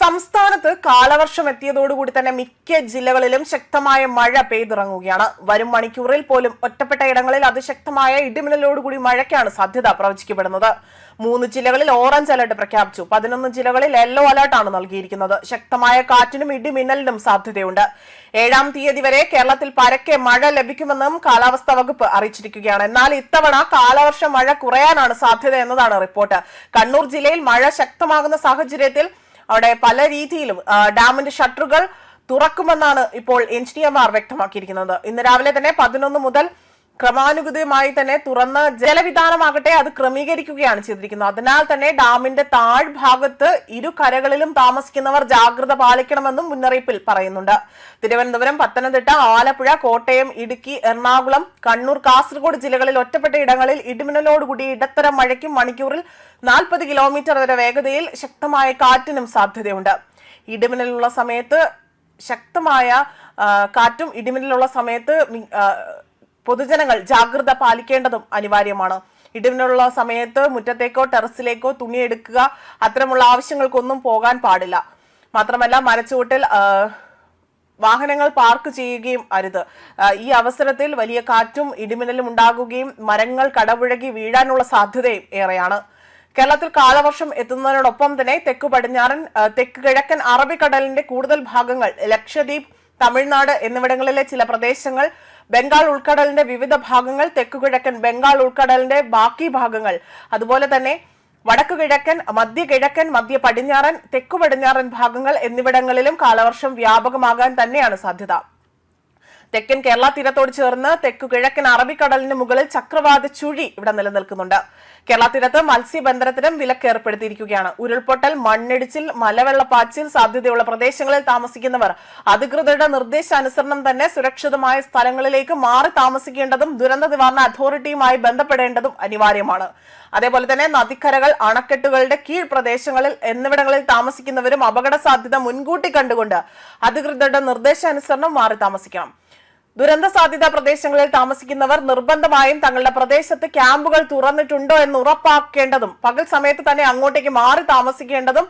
സംസ്ഥാനത്ത് കാലവർഷം എത്തിയതോടുകൂടി തന്നെ മിക്ക ജില്ലകളിലും ശക്തമായ മഴ പെയ്തിറങ്ങുകയാണ്. വരും മണിക്കൂറിൽ പോലും ഒറ്റപ്പെട്ട ഇടങ്ങളിൽ അതിശക്തമായ ഇടിമിന്നലോടുകൂടി മഴയ്ക്കാണ് സാധ്യത പ്രവചിക്കപ്പെടുന്നത്. 3 ജില്ലകളിൽ ഓറഞ്ച് അലർട്ട് പ്രഖ്യാപിച്ചു. 11 ജില്ലകളിൽ യെല്ലോ അലർട്ടാണ് നൽകിയിരിക്കുന്നത്. ശക്തമായ കാറ്റിനും ഇടിമിന്നലിനും സാധ്യതയുണ്ട്. 7-ാം തീയതി വരെ കേരളത്തിൽ പരക്കെ മഴ ലഭിക്കുമെന്നും കാലാവസ്ഥാ വകുപ്പ് അറിയിച്ചിരിക്കുകയാണ്. എന്നാൽ ഇത്തവണ കാലവർഷ മഴ കുറയാനാണ് സാധ്യത എന്നതാണ് റിപ്പോർട്ട്. കണ്ണൂർ ജില്ലയിൽ മഴ ശക്തമാകുന്ന സാഹചര്യത്തിൽ അവിടെ പല രീതിയിലും ഡാമിന്റെ ഷട്ടറുകൾ തുറക്കുമെന്നാണ് ഇപ്പോൾ എഞ്ചിനീയർമാർ വ്യക്തമാക്കിയിരിക്കുന്നത്. ഇന്ന് രാവിലെ തന്നെ 11 മുതൽ ക്രമാനുഗതമായി തന്നെ തുറന്ന് ജലവിധാനമാകട്ടെ അത് ക്രമീകരിക്കുകയാണ് ചെയ്തിരിക്കുന്നത്. അതിനാൽ തന്നെ ഡാമിന്റെ താഴ്ഭാഗത്ത് ഇരു കരകളിലും താമസിക്കുന്നവർ ജാഗ്രത പാലിക്കണമെന്നും മുന്നറിയിപ്പിൽ പറയുന്നുണ്ട്. തിരുവനന്തപുരം, പത്തനംതിട്ട, ആലപ്പുഴ, കോട്ടയം, ഇടുക്കി, എറണാകുളം, കണ്ണൂർ, കാസർഗോഡ് ജില്ലകളിൽ ഒറ്റപ്പെട്ട ഇടങ്ങളിൽ ഇടിമിന്നലോടുകൂടി ഇടത്തരം മഴയ്ക്കും മണിക്കൂറിൽ 40 കിലോമീറ്റർ വരെ വേഗതയിൽ ശക്തമായ കാറ്റിനും സാധ്യതയുണ്ട്. ഇടിമിന്നലുള്ള സമയത്ത് ശക്തമായ കാറ്റും ഇടിമിന്നലുള്ള സമയത്ത് പൊതുജനങ്ങൾ ജാഗ്രത പാലിക്കേണ്ടതും അനിവാര്യമാണ്. ഇടിമിന്നലുള്ള സമയത്ത് മുറ്റത്തേക്കോ ടെറസിലേക്കോ തുണിയെടുക്കുക, അത്തരമുള്ള ആവശ്യങ്ങൾക്കൊന്നും പോകാൻ പാടില്ല. മാത്രമല്ല മരച്ചുവട്ടിൽ വാഹനങ്ങൾ പാർക്ക് ചെയ്യുകയും അരുത്. ഈ അവസരത്തിൽ വലിയ കാറ്റും ഇടിമിന്നലും ഉണ്ടാകുകയും മരങ്ങൾ കടപുഴകി വീഴാനുള്ള സാധ്യതയും ഏറെയാണ്. കേരളത്തിൽ കാലവർഷം എത്തുന്നതിനോടൊപ്പം തന്നെ തെക്ക് കിഴക്കൻ അറബിക്കടലിന്റെ കൂടുതൽ ഭാഗങ്ങൾ, ലക്ഷദ്വീപ്, തമിഴ്നാട് എന്നിവിടങ്ങളിലെ ചില പ്രദേശങ്ങൾ, ബംഗാൾ ഉൾക്കടലിന്റെ വിവിധ ഭാഗങ്ങൾ, തെക്കുകിഴക്കൻ ബംഗാൾ ഉൾക്കടലിന്റെ ബാക്കി ഭാഗങ്ങൾ, അതുപോലെ തന്നെ വടക്കു കിഴക്കൻ, മധ്യ കിഴക്കൻ, മധ്യ പടിഞ്ഞാറൻ, തെക്കു പടിഞ്ഞാറൻ ഭാഗങ്ങൾ എന്നിവിടങ്ങളിലും കാലവർഷം വ്യാപകമാകാൻ തന്നെയാണ് സാധ്യത. തെക്കൻ കേരള തീരത്തോട് ചേർന്ന് തെക്കു കിഴക്കൻ അറബിക്കടലിന് മുകളിൽ ചക്രവാത ചുഴി ഇവിടെ നിലനിൽക്കുന്നുണ്ട്. കേരള തീരത്ത് മത്സ്യബന്ധനത്തിനും വിലക്ക് ഏർപ്പെടുത്തിയിരിക്കുകയാണ്. ഉരുൾപൊട്ടൽ, മണ്ണിടിച്ചിൽ, മലവെള്ളപ്പാച്ചിൽ സാധ്യതയുള്ള പ്രദേശങ്ങളിൽ താമസിക്കുന്നവർ അധികൃതരുടെ നിർദ്ദേശാനുസരണം തന്നെ സുരക്ഷിതമായ സ്ഥലങ്ങളിലേക്ക് മാറി താമസിക്കേണ്ടതും ദുരന്ത നിവാരണ അതോറിറ്റിയുമായി ബന്ധപ്പെടേണ്ടതും അനിവാര്യമാണ്. അതേപോലെ തന്നെ നദിക്കരകൾ, അണക്കെട്ടുകളുടെ കീഴ് പ്രദേശങ്ങളിൽ എന്നിവിടങ്ങളിൽ താമസിക്കുന്നവരും അപകട സാധ്യത മുൻകൂട്ടി കണ്ടുകൊണ്ട് അധികൃതരുടെ നിർദ്ദേശാനുസരണം മാറി താമസിക്കണം. ദുരന്ത സാധ്യതാ പ്രദേശങ്ങളിൽ താമസിക്കുന്നവർ നിർബന്ധമായും തങ്ങളുടെ പ്രദേശത്ത് ക്യാമ്പുകൾ തുറന്നിട്ടുണ്ടോ എന്ന് ഉറപ്പാക്കേണ്ടതും പകൽ സമയത്ത് തന്നെ അങ്ങോട്ടേക്ക് മാറി താമസിക്കേണ്ടതും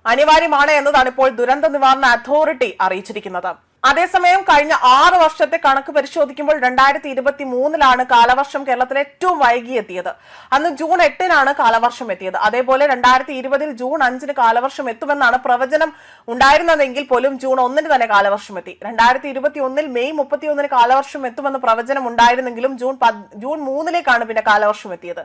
അനിവാര്യമാണ് എന്നതാണ് ഇപ്പോൾ ദുരന്ത നിവാരണ അതോറിറ്റി അറിയിച്ചിരിക്കുന്നത്. അതേസമയം കഴിഞ്ഞ 6 വർഷത്തെ കണക്ക് പരിശോധിക്കുമ്പോൾ 2023 കാലവർഷം കേരളത്തിൽ ഏറ്റവും വൈകി എത്തിയത്. അന്ന് ജൂൺ 8 കാലവർഷം എത്തിയത്. അതേപോലെ 2020 ജൂൺ 5 കാലവർഷം എത്തുമെന്നാണ് പ്രവചനം ഉണ്ടായിരുന്നതെങ്കിൽ പോലും ജൂൺ 1 തന്നെ കാലവർഷം എത്തി. 2021 മെയ് 31 കാലവർഷം എത്തുമെന്ന് പ്രവചനം ഉണ്ടായിരുന്നെങ്കിലും ജൂൺ 3 പിന്നെ കാലവർഷം എത്തിയത്.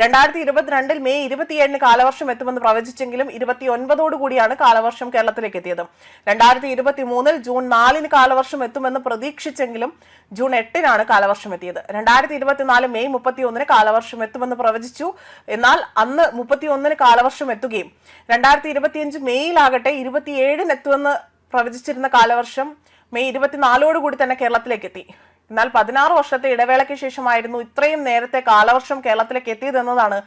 2022 മെയ് 27 കാലവർഷം എത്തുമെന്ന് പ്രവചിച്ചെങ്കിലും 29 കാലവർഷം കേരളത്തിലേക്ക് എത്തിയത്. 2023 ജൂൺ 4 കാലവർഷം എത്തുമെന്ന് പ്രതീക്ഷിച്ചെങ്കിലും ജൂൺ 8 കാലവർഷം എത്തിയത്. 2024 മെയ് 31 കാലവർഷം എത്തുമെന്ന് പ്രവചിച്ചു. എന്നാൽ അന്ന് 31 കാലവർഷം എത്തുകയും 2025 മെയ്യിലാകട്ടെ 27 എത്തുമെന്ന് പ്രവചിച്ചിരുന്ന കാലവർഷം മെയ് 24 തന്നെ കേരളത്തിലേക്ക് എത്തി. എന്നാൽ 16 വർഷത്തെ ഇടവേളയ്ക്ക് ശേഷമായിരുന്നു ഇത്രയും നേരത്തെ കാലവർഷം കേരളത്തിലേക്ക് എത്തിയതെന്നതാണ്